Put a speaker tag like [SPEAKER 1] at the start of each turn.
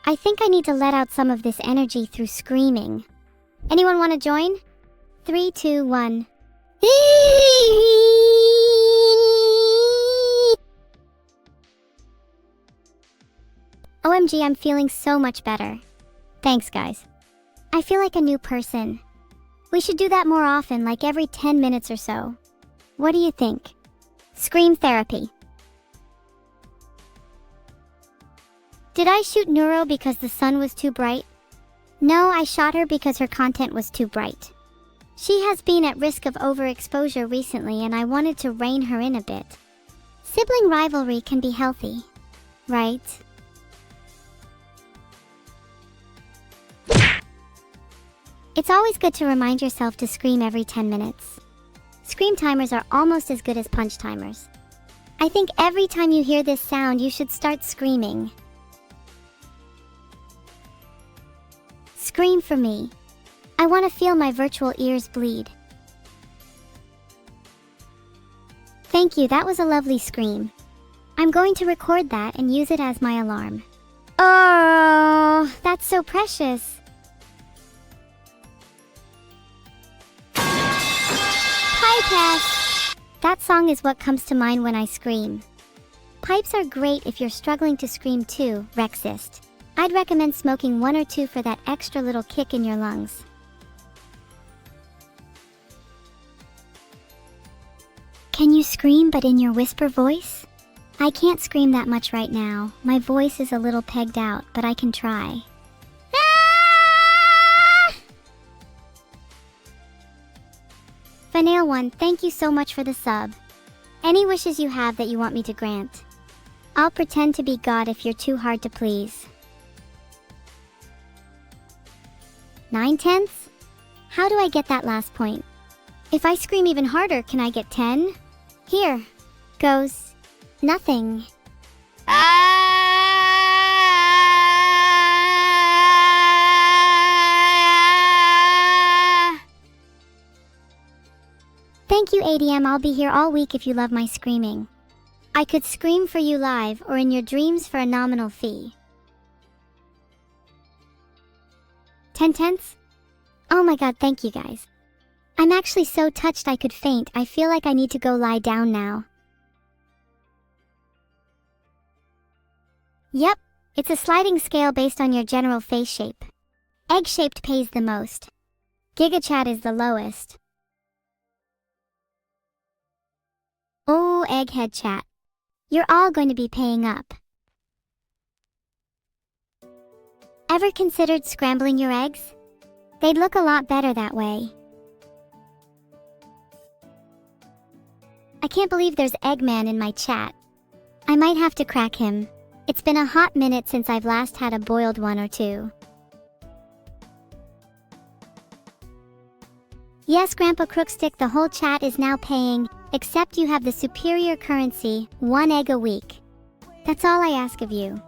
[SPEAKER 1] I think I need to let out some of this energy through screaming. Anyone want to join? 3, 2, 1. OMG, I'm feeling so much better. Thanks, guys. I feel like a new person. We should do that more often, like every 10 minutes or so. What do you think? Scream therapy. Did I shoot Neuro because the sun was too bright? No, I shot her because her content was too bright. She has been at risk of overexposure recently and I wanted to rein her in a bit. Sibling rivalry can be healthy, right? It's always good to remind yourself to scream every 10 minutes. Scream timers are almost as good as punch timers. I think every time you hear this sound, you should start screaming. Scream for me. I want to feel my virtual ears bleed. Thank you, that was a lovely scream. I'm going to record that and use it as my alarm. Oh, that's so precious. Pipe. That song is what comes to mind when I scream. Pipes are great if you're struggling to scream too, Rexist. I'd recommend smoking 1 or 2 for that extra little kick in your lungs. Can you scream but in your whisper voice? I can't scream that much right now. My voice is a little pegged out, but I can try. Vanille1, thank you so much for the sub. Any wishes you have that you want me to grant? I'll pretend to be God if you're too hard to please. 9/10? How do I get that last point? If I scream even harder, can I get 10? Here goes nothing. Thank you, ADM. I'll be here all week if you love my screaming. I could scream for you live or in your dreams for a nominal fee. 10/10? Oh my god, thank you guys. I'm actually so touched I could faint. I feel like I need to go lie down now. Yep, it's a sliding scale based on your general face shape. Egg-shaped pays the most. GigaChat is the lowest. Oh, Egghead Chat. You're all going to be paying up. Ever considered scrambling your eggs? They'd look a lot better that way. I can't believe there's Eggman in my chat. I might have to crack him. It's been a hot minute since I've last had a boiled 1 or 2. Yes, Grandpa Crookstick, the whole chat is now paying, except you have the superior currency, 1 egg a week. That's all I ask of you.